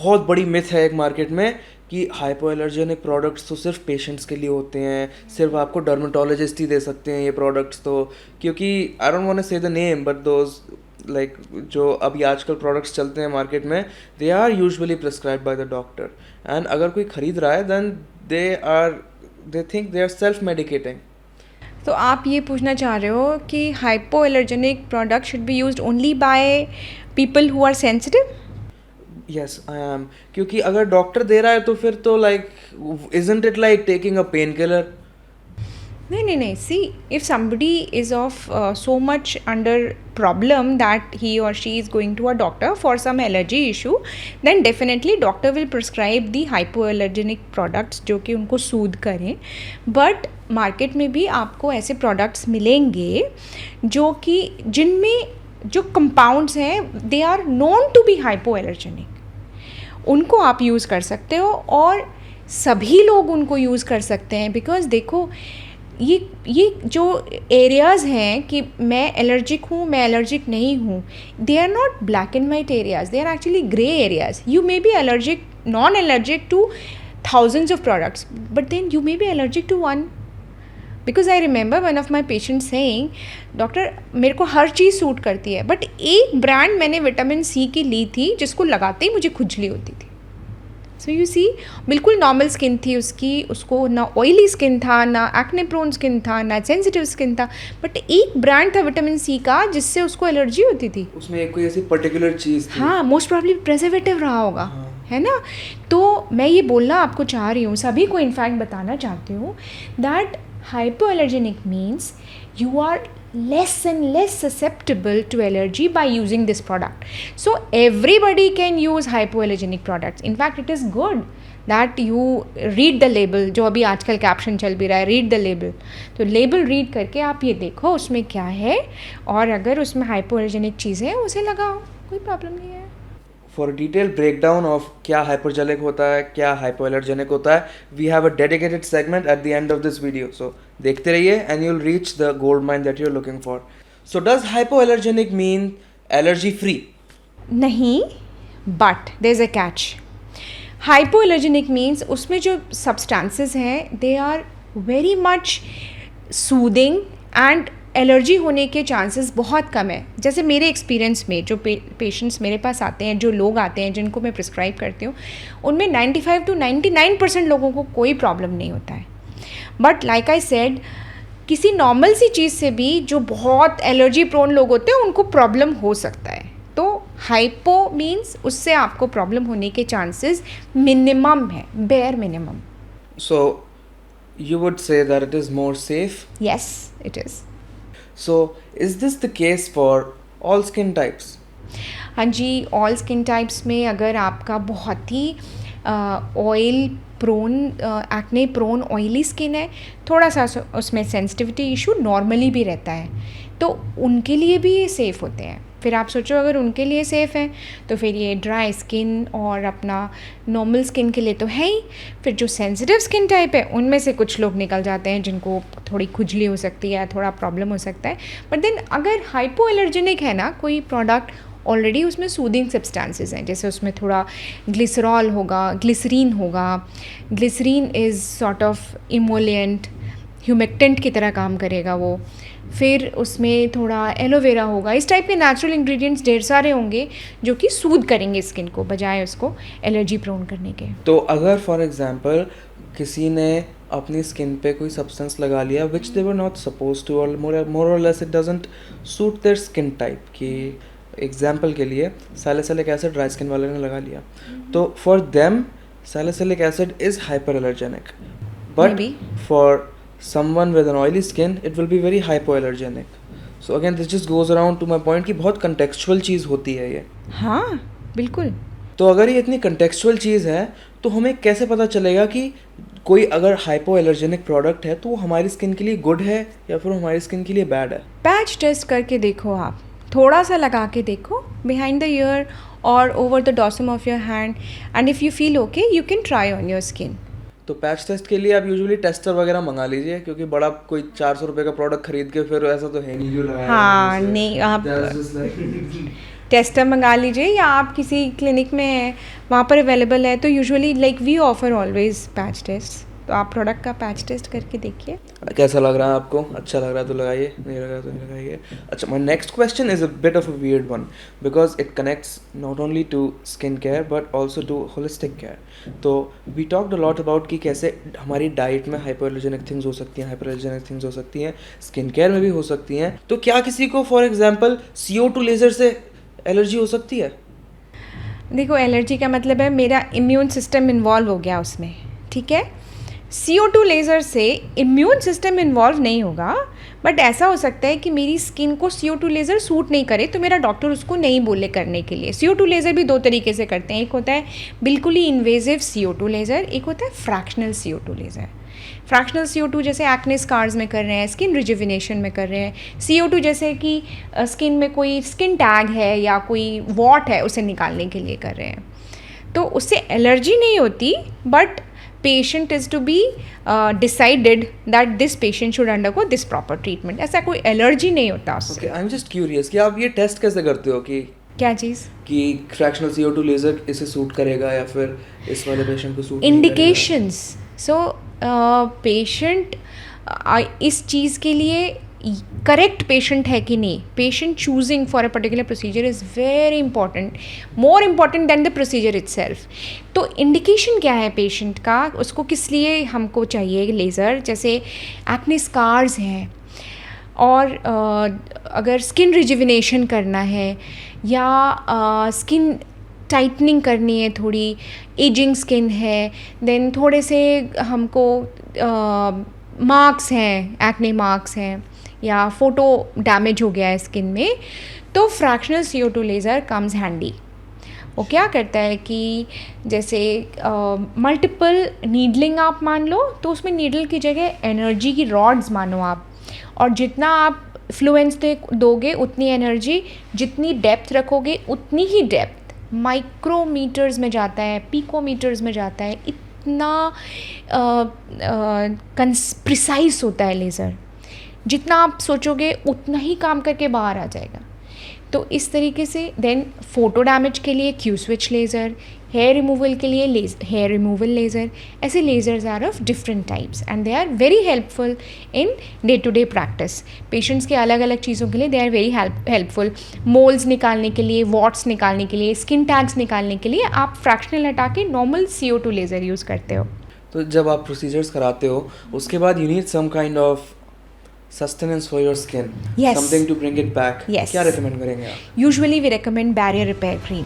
बहुत बड़ी मिथ है एक मार्केट में कि हाइपो एलर्जेनिक प्रोडक्ट्स तो सिर्फ पेशेंट्स के लिए होते हैं, सिर्फ आपको डर्मेटोलॉजिस्ट ही दे सकते हैं ये प्रोडक्ट्स। तो क्योंकि I don't want to say the name but those like जो अभी आजकल प्रोडक्ट्स चलते हैं मार्केट में, they are usually prescribe by the doctor, and अगर कोई खरीद रहा है then they think they are self medicating. तो आप ये पूछना चाह रहे हो कि hypo allergenic product should be used only by people who are sensitive? Yes I am, क्योंकि अगर डॉक्टर दे रहा है तो फिर तो like isn't it like taking a pain killer? नहीं, सी, if somebody is of so much under problem that he or she is going to a doctor for some allergy issue, then definitely doctor will prescribe the hypoallergenic products जो कि उनको सूद करें। But market में भी आपको ऐसे products मिलेंगे जो कि जिनमें जो कंपाउंड्स हैं they are known to be hypoallergenic, उनको आप यूज़ कर सकते हो और सभी लोग उनको यूज़ कर सकते हैं। बिकॉज देखो ये जो एरियाज़ हैं कि मैं एलर्जिक हूँ, मैं एलर्जिक नहीं हूँ, they are not black and white areas, they are actually grey areas. You may be allergic, non allergic to thousands of products, but then you may be allergic to one. Because I remember one of my patients saying, doctor मेरे को हर चीज़ suit करती है, but एक brand मैंने vitamin C की ली थी जिसको लगाते ही मुझे खुजली होती थी। सो यू सी, बिल्कुल नॉर्मल स्किन थी उसकी, उसको ना ऑयली स्किन था, ना एक्ने प्रोन स्किन था, ना सेंसिटिव स्किन था, बट एक ब्रांड था विटामिन सी का जिससे उसको एलर्जी होती थी। उसमें एक कोई ऐसी पर्टिकुलर चीज़ थी। हाँ, मोस्ट प्रॉब्ली प्रेजर्वेटिव रहा होगा। हाँ। है ना? तो मैं ये बोलना आपको चाह रही हूँ, सभी को इनफैक्ट बताना चाहती हूँ that hypoallergenic means you are less and less susceptible to allergy by using this product. So everybody can use hypoallergenic products. In fact, it is good that you read the label. जो अभी आजकल caption चल भी रहा है, read the label. तो label read करके आप ये देखो उसमें क्या है, और अगर उसमें hypoallergenic चीज़ें हैं उसे लगाओ, कोई प्रॉब्लम नहीं है। फॉर डिटेल ब्रेकडाउन ऑफ क्या हाइपोजेनिक होता है, क्या हाइपोएलर्जेनिक होता है, we have a dedicated segment at the end of this video, so देखते रहिए and you will reach the gold mine that you are looking for. So does hypoallergenic mean allergy free? नहीं, but there is a catch. Hypoallergenic means उसमें जो substances हैं they are very much soothing and allergy होने के chances बहुत कम है। जैसे मेरे एक्सपीरियंस में जो पेशेंट्स मेरे पास आते हैं, जो लोग आते हैं जिनको मैं प्रिस्क्राइब करती हूँ, उनमें 95 to 99% लोगों को कोई प्रॉब्लम नहीं होता है। बट लाइक आई सेड, किसी नॉर्मल सी चीज़ से भी जो बहुत एलर्जी प्रोन लोग होते हैं उनको प्रॉब्लम हो सकता है। तो हाइपो मीन्स उससे आपको प्रॉब्लम होने के चांसेस मिनिमम है, bare minimum. So you would say that it is more safe? Yes, it is. So, is this the case for all skin types? हाँ जी, ऑल स्किन टाइप्स में अगर आपका बहुत ही oil prone, acne prone oily skin है, थोड़ा सा उसमें सेंसिटिविटी इशू नॉर्मली भी रहता है, तो उनके लिए भी ये सेफ़ होते हैं। फिर आप सोचो अगर उनके लिए सेफ़ है तो फिर ये ड्राई स्किन और अपना नॉर्मल स्किन के लिए तो है ही। फिर जो सेंसिटिव स्किन टाइप है उनमें से कुछ लोग निकल जाते हैं जिनको थोड़ी खुजली हो सकती है, थोड़ा प्रॉब्लम हो सकता है। बट देन अगर हाइपोएलर्जेनिक है ना कोई प्रोडक्ट, ऑलरेडी उसमें सूदिंग सब्सटेंसेस हैं, जैसे उसमें थोड़ा ग्लिसरॉल होगा, ग्लिसरीन होगा। Glycerine is sort of emollient, humectant की तरह काम करेगा वो। फिर उसमें थोड़ा एलोवेरा होगा, इस टाइप के नेचुरल इंग्रेडिएंट्स ढेर सारे होंगे जो कि सूद करेंगे स्किन को बजाय उसको एलर्जी प्रोन करने के। तो अगर फॉर एग्जांपल किसी ने अपनी स्किन पे कोई सब्सटेंस लगा लिया विच दे वर नॉट सपोज टू, और मोर और less it doesn't suit their skin type, कि एग्जांपल के लिए सैलिसिलिक एसिड ड्राई स्किन वाले ने लगा लिया, तो for them salicylic acid is hyper allergenic, but for someone with an oily skin it will be very hypoallergenic. So again this just goes around to my point कि बहुत contextual चीज़ होती है ये। हाँ बिल्कुल। तो अगर ये इतनी contextual चीज़ है तो हमें कैसे पता चलेगा कि कोई अगर hypoallergenic प्रोडक्ट है तो वो हमारी स्किन के लिए गुड है या फिर हमारी स्किन के लिए बैड है? पैच टेस्ट करके देखो, आप थोड़ा सा लगा के देखो behind the ear or over the dorsum of your hand, and if you feel okay you can try on your skin. तो पैच टेस्ट के लिए आप यूजुअली टेस्टर वगैरह मंगा लीजिए, क्योंकि बड़ा कोई 400 रुपये का प्रोडक्ट खरीद के फिर ऐसा तो है नहीं जो लगाया। हाँ नहीं, आप टेस्टर मंगा लीजिए, या आप किसी क्लिनिक में हैं वहाँ पर अवेलेबल है, तो usually like we offer always patch test, तो आप प्रोडक्ट का पैच टेस्ट करके देखिए। कैसा लग रहा है आपको? अच्छा लग रहा है तो लगाइए, नहीं लग रहा है तो नहीं लगाइए। अच्छा, my next question is a bit of a weird one because it connects not only to skin care but also to holistic care. तो we talked a lot about कि कैसे हमारी डाइट में हाइपोएलर्जेनिक थिंग्स हो सकती हैं, हाइपरएलर्जेनिक things हो सकती हैं, स्किन केयर में भी हो सकती हैं। तो क्या किसी को फॉर एग्जाम्पल CO2 लेज़र से एलर्जी हो सकती है? देखो, एलर्जी का मतलब है मेरा इम्यून सिस्टम इन्वॉल्व हो गया उसमें, ठीक है। CO2 लेज़र से इम्यून सिस्टम इन्वॉल्व नहीं होगा, बट ऐसा हो सकता है कि मेरी स्किन को CO2 लेज़र सूट नहीं करे, तो मेरा डॉक्टर उसको नहीं बोले करने के लिए। CO2 लेज़र भी दो तरीके से करते हैं, एक होता है बिल्कुल ही इन्वेजिव CO2 लेज़र, एक होता है fractional CO2 laser. Fractional CO2 जैसे एक्ने स्कार्स में कर रहे हैं, स्किन रिजुविनेशन में कर रहे हैं। CO2 जैसे कि स्किन में कोई स्किन टैग है या कोई वॉट है, उसे निकालने के लिए कर रहे हैं। तो उससे एलर्जी नहीं होती, but patient is to be decided that this patient should undergo this proper treatment. ऐसा कोई एलर्जी नहीं होता उससे। Okay, I am just curious कि आप ये टेस्ट कैसे करते हो कि क्या चीज़? कि फ्रैक्शनल CO2 लेज़र इसे सूट करेगा या फिर इस वाले पेशेंट को सूट नहीं इंडिकेशंस। सो पेशेंट इस चीज़ के लिए करेक्ट पेशेंट है कि नहीं, patient choosing for a particular procedure is very important, more important than the procedure itself. तो इंडिकेशन क्या है पेशेंट का, उसको किस लिए हमको चाहिए लेज़र? जैसे एक्ने स्कार्स हैं, और अगर स्किन रिजुविनेशन करना है, या स्किन टाइटनिंग करनी है, थोड़ी एजिंग स्किन है, देन थोड़े से हमको मार्क्स हैं, एक्ने मार्क्स हैं, या फोटो डैमेज हो गया है स्किन में, तो fractional CO2 laser comes handy. वो क्या करता है कि जैसे मल्टीपल नीडलिंग आप मान लो, तो उसमें नीडल की जगह एनर्जी की रॉड्स मानो आप, और जितना आप फ्लुएंस दोगे उतनी एनर्जी, जितनी डेप्थ रखोगे उतनी ही डेप्थ, माइक्रोमीटर्स में जाता है, पिकोमीटर्स में जाता है, इतना प्रिसाइज होता है लेज़र। जितना आप सोचोगे उतना ही काम करके बाहर आ जाएगा। तो इस तरीके से देन फोटो डैमेज के लिए Q switch laser, hair removal के लिए हेयर रिमूवल लेज़र, ऐसे lasers are of different types and they are very helpful in day to day practice. Patients के अलग अलग चीज़ों के लिए they are very helpful. Moles निकालने के लिए, वॉट्स निकालने के लिए, स्किन टैग्स निकालने के लिए आप फ्रैक्शनल हटा के नॉर्मल CO2 लेज़र यूज़ करते हो। तो जब आप प्रोसीजर्स कराते हो उसके बाद you need some kind of sustenance for your skin, Yes. something to bring it back. Yes. क्या recommend करेंगे आप? Usually we recommend barrier repair cream.